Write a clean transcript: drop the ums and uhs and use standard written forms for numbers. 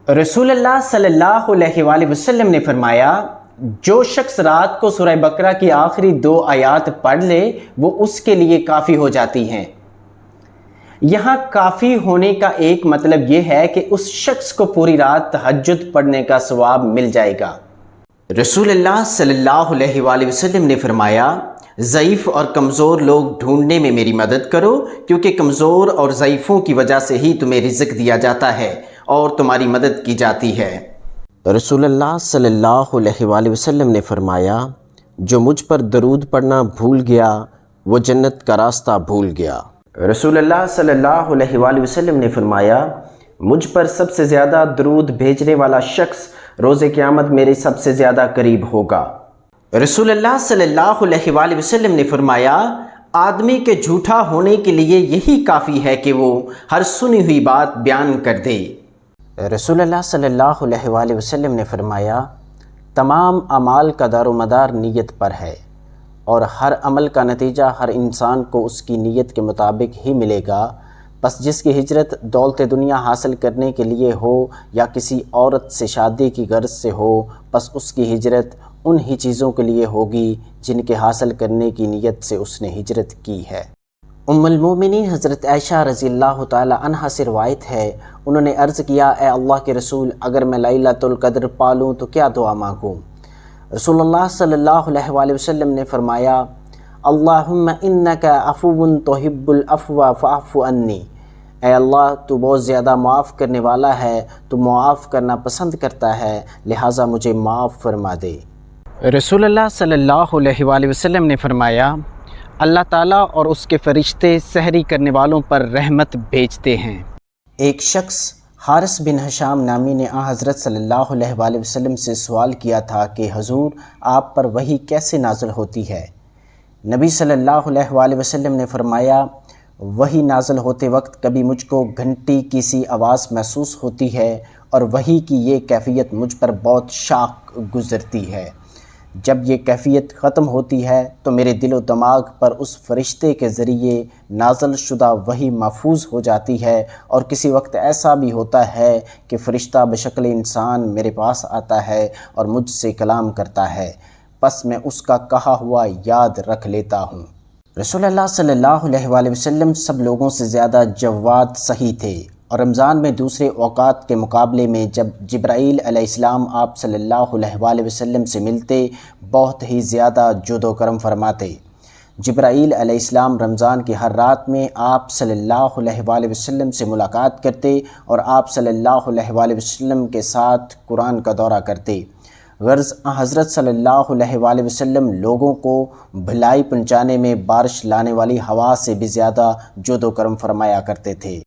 رسول اللہ صلی اللہ علیہ وآلہ وسلم نے فرمایا، جو شخص رات کو سورہ بقرہ کی آخری 2 آیات پڑھ لے وہ اس کے لیے کافی ہو جاتی ہیں۔ یہاں کافی ہونے کا ایک مطلب یہ ہے کہ اس شخص کو پوری رات تہجد پڑھنے کا ثواب مل جائے گا۔ رسول اللہ صلی اللہ علیہ وآلہ وسلم نے فرمایا، ضعیف اور کمزور لوگ ڈھونڈنے میں میری مدد کرو، کیونکہ کمزور اور ضعیفوں کی وجہ سے ہی تمہیں رزق دیا جاتا ہے اور تمہاری مدد کی جاتی ہے۔ رسول اللہ صلی اللہ علیہ وآلہ وسلم نے فرمایا، جو مجھ پر درود پڑھنا بھول گیا وہ جنت کا راستہ بھول گیا۔ رسول اللہ صلی اللہ علیہ وآلہ وسلم نے فرمایا، مجھ پر سب سے زیادہ درود بھیجنے والا شخص روز قیامت میرے سب سے زیادہ قریب ہوگا۔ رسول اللہ صلی اللہ علیہ وآلہ وسلم نے فرمایا، آدمی کے جھوٹا ہونے کے لیے یہی کافی ہے کہ وہ ہر سنی ہوئی بات بیان کر دے۔ رسول اللہ صلی اللہ علیہ وآلہ وسلم نے فرمایا، تمام اعمال کا دار و مدار نیت پر ہے، اور ہر عمل کا نتیجہ ہر انسان کو اس کی نیت کے مطابق ہی ملے گا۔ پس جس کی ہجرت دولت دنیا حاصل کرنے کے لیے ہو یا کسی عورت سے شادی کی غرض سے ہو، پس اس کی ہجرت ان ہی چیزوں کے لیے ہوگی جن کے حاصل کرنے کی نیت سے اس نے ہجرت کی ہے۔ ام المومنین حضرت عائشہ رضی اللہ تعالی عنہا سے روایت ہے، انہوں نے عرض کیا، اے اللہ کے رسول، اگر میں لیلۃ القدر پالوں تو کیا دعا مانگوں؟ رسول اللہ صلی اللہ علیہ وآلہ وسلم نے فرمایا، اللہم انک عفو تحب العفو فاعف عنی، اے اللہ تو بہت زیادہ معاف کرنے والا ہے، تو معاف کرنا پسند کرتا ہے، لہٰذا مجھے معاف فرما دے۔ رسول اللہ صلی اللہ علیہ وآلہ وسلم نے فرمایا، اللہ تعالیٰ اور اس کے فرشتے سحری کرنے والوں پر رحمت بھیجتے ہیں۔ ایک شخص حارث بن حشام نامی نے حضرت صلی اللہ علیہ وآلہ وسلم سے سوال کیا تھا کہ حضور، آپ پر وحی کیسے نازل ہوتی ہے؟ نبی صلی اللہ علیہ وآلہ وسلم نے فرمایا، وحی نازل ہوتے وقت کبھی مجھ کو گھنٹی کی سی آواز محسوس ہوتی ہے، اور وحی کی یہ کیفیت مجھ پر بہت شاق گزرتی ہے۔ جب یہ کیفیت ختم ہوتی ہے تو میرے دل و دماغ پر اس فرشتے کے ذریعے نازل شدہ وحی محفوظ ہو جاتی ہے، اور کسی وقت ایسا بھی ہوتا ہے کہ فرشتہ بشکل انسان میرے پاس آتا ہے اور مجھ سے کلام کرتا ہے، پس میں اس کا کہا ہوا یاد رکھ لیتا ہوں۔ رسول اللہ صلی اللہ علیہ وآلہ وسلم سب لوگوں سے زیادہ جواد سخی تھے، اور رمضان میں دوسرے اوقات کے مقابلے میں جب جبرائیل علیہ السلام آپ صلی اللہ علیہ وآلہ وسلم سے ملتے بہت ہی زیادہ جود و کرم فرماتے۔ جبرائیل علیہ السلام رمضان کی ہر رات میں آپ صلی اللہ علیہ وآلہ وسلم سے ملاقات کرتے اور آپ صلی اللہ علیہ وآلہ وسلم کے ساتھ قرآن کا دورہ کرتے۔ غرض حضرت صلی اللہ علیہ وآلہ وسلم لوگوں کو بھلائی پہنچانے میں بارش لانے والی ہوا سے بھی زیادہ جود و کرم فرمایا کرتے تھے۔